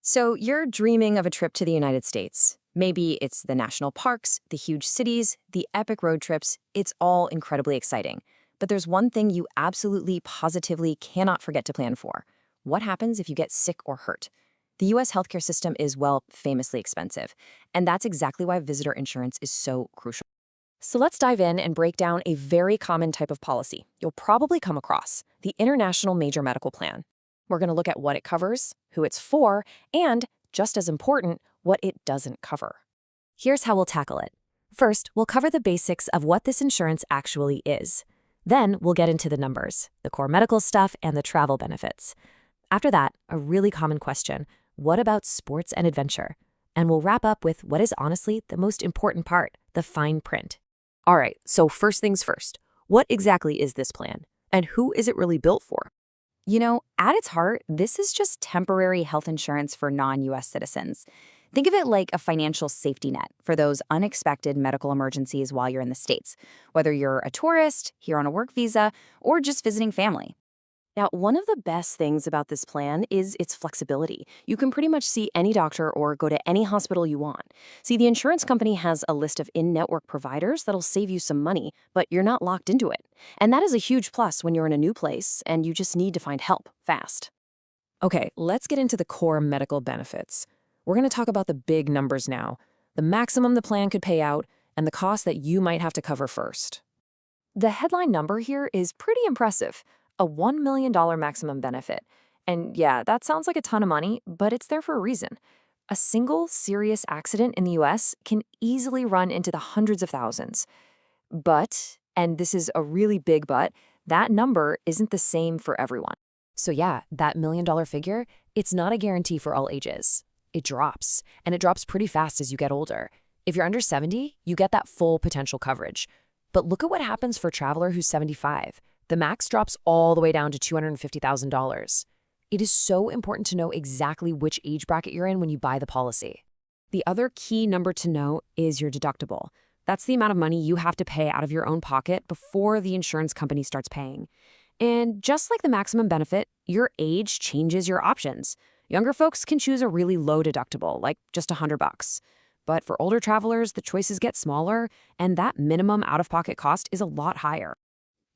So you're dreaming of a trip to the United States. Maybe it's the national parks, the huge cities, the epic road trips. It's all incredibly exciting. But there's one thing you absolutely, positively cannot forget to plan for. What happens if you get sick or hurt? The US healthcare system is, well, famously expensive. And that's exactly why visitor insurance is so crucial. So let's dive in and break down a very common type of policy you'll probably come across, the International Major Medical Plan. We're going to look at what it covers, who it's for, and, just as important, what it doesn't cover. Here's how we'll tackle it. First, we'll cover the basics of what this insurance actually is. Then, we'll get into the numbers, the core medical stuff, and the travel benefits. After that, a really common question, what about sports and adventure? And we'll wrap up with what is honestly the most important part, the fine print. All right, so first things first, what exactly is this plan? And who is it really built for? At its heart, this is just temporary health insurance for non-U.S. citizens. Think of it like a financial safety net for those unexpected medical emergencies while you're in the States, whether you're a tourist, here on a work visa, or just visiting family. Now, one of the best things about this plan is its flexibility. You can pretty much see any doctor or go to any hospital you want. See, the insurance company has a list of in-network providers that'll save you some money, but you're not locked into it. And that is a huge plus when you're in a new place and you just need to find help fast. Okay, let's get into the core medical benefits. We're going to talk about the big numbers now, the maximum the plan could pay out, and the cost that you might have to cover first. The headline number here is pretty impressive. A $1 million maximum benefit. And yeah, that sounds like a ton of money, but it's there for a reason. A single serious accident in the US can easily run into the hundreds of thousands. But, and this is a really big but, that number isn't the same for everyone. So yeah, that $1 million figure, it's not a guarantee for all ages. It drops, and it drops pretty fast as you get older. If you're under 70, you get that full potential coverage. But look at what happens for a traveler who's 75. The max drops all the way down to $250,000. It is so important to know exactly which age bracket you're in when you buy the policy. The other key number to know is your deductible. That's the amount of money you have to pay out of your own pocket before the insurance company starts paying. And just like the maximum benefit, your age changes your options. Younger folks can choose a really low deductible, like just $100. But for older travelers, the choices get smaller, and that minimum out-of-pocket cost is a lot higher.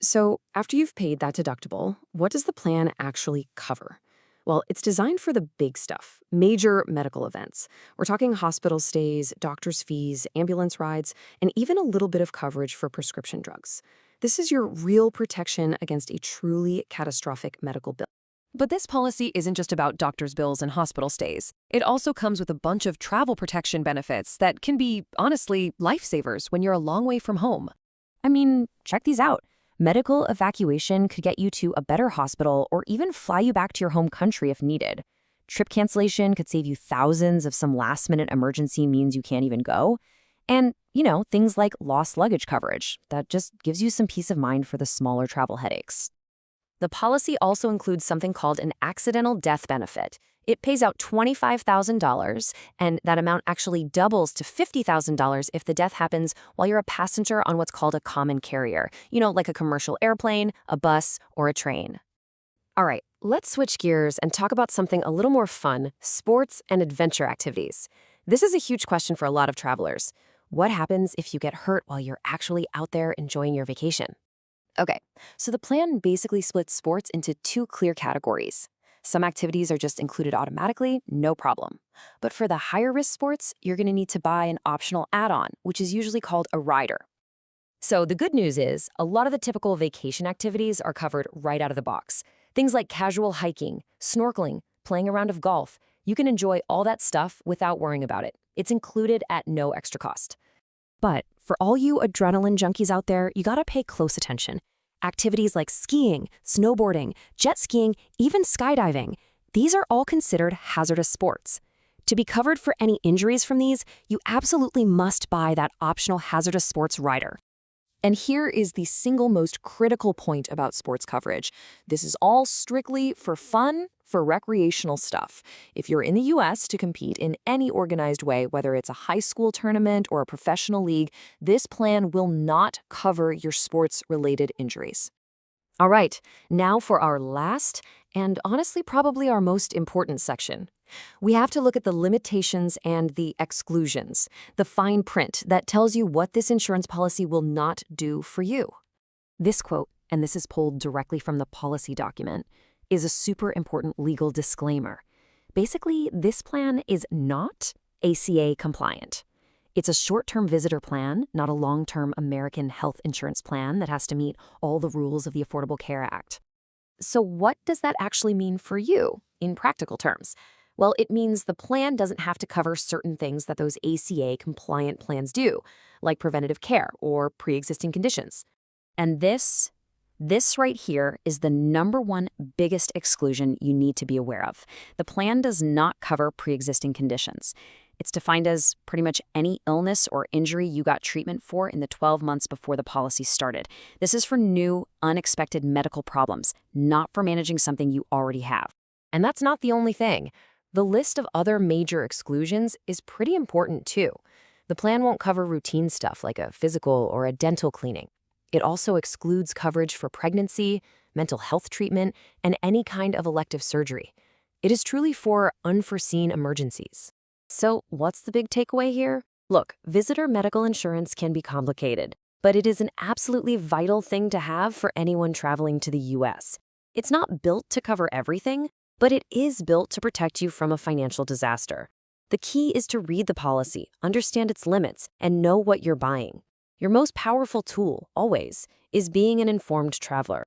So after you've paid that deductible, what does the plan actually cover? Well, it's designed for the big stuff, major medical events. We're talking hospital stays, doctor's fees, ambulance rides, and even a little bit of coverage for prescription drugs. This is your real protection against a truly catastrophic medical bill. But this policy isn't just about doctor's bills and hospital stays. It also comes with a bunch of travel protection benefits that can be, honestly, lifesavers when you're a long way from home. I mean, check these out. Medical evacuation could get you to a better hospital or even fly you back to your home country if needed. Trip cancellation could save you thousands if some last-minute emergency means you can't even go. And, things like lost luggage coverage. That just gives you some peace of mind for the smaller travel headaches. The policy also includes something called an accidental death benefit. It pays out $25,000, and that amount actually doubles to $50,000 if the death happens while you're a passenger on what's called a common carrier, like a commercial airplane, a bus, or a train. All right, let's switch gears and talk about something a little more fun, sports and adventure activities. This is a huge question for a lot of travelers. What happens if you get hurt while you're actually out there enjoying your vacation? Okay, so the plan basically splits sports into two clear categories. Some activities are just included automatically, no problem. But for the higher risk sports, you're going to need to buy an optional add-on, which is usually called a rider. So the good news is, a lot of the typical vacation activities are covered right out of the box. Things like casual hiking, snorkeling, playing a round of golf. You can enjoy all that stuff without worrying about it. It's included at no extra cost. But for all you adrenaline junkies out there, you gotta pay close attention. Activities like skiing, snowboarding, jet skiing, even skydiving, these are all considered hazardous sports. To be covered for any injuries from these, you absolutely must buy that optional hazardous sports rider. And here is the single most critical point about sports coverage. This is all strictly for fun, for recreational stuff. If you're in the US to compete in any organized way, whether it's a high school tournament or a professional league, this plan will not cover your sports-related injuries. All right, now for our last and honestly, probably our most important section. We have to look at the limitations and the exclusions, the fine print that tells you what this insurance policy will not do for you. This quote, and this is pulled directly from the policy document, is a super important legal disclaimer. Basically, this plan is not ACA compliant. It's a short-term visitor plan, not a long-term American health insurance plan that has to meet all the rules of the Affordable Care Act. So what does that actually mean for you in practical terms? Well, it means the plan doesn't have to cover certain things that those ACA-compliant plans do, like preventative care or pre-existing conditions. And this right here is the number one biggest exclusion you need to be aware of. The plan does not cover pre-existing conditions. It's defined as pretty much any illness or injury you got treatment for in the 12 months before the policy started. This is for new, unexpected medical problems, not for managing something you already have. And that's not the only thing. The list of other major exclusions is pretty important too. The plan won't cover routine stuff like a physical or a dental cleaning. It also excludes coverage for pregnancy, mental health treatment, and any kind of elective surgery. It is truly for unforeseen emergencies. So what's the big takeaway here? Look, visitor medical insurance can be complicated, but it is an absolutely vital thing to have for anyone traveling to the U.S. It's not built to cover everything, but it is built to protect you from a financial disaster. The key is to read the policy, understand its limits, and know what you're buying. Your most powerful tool, always, is being an informed traveler.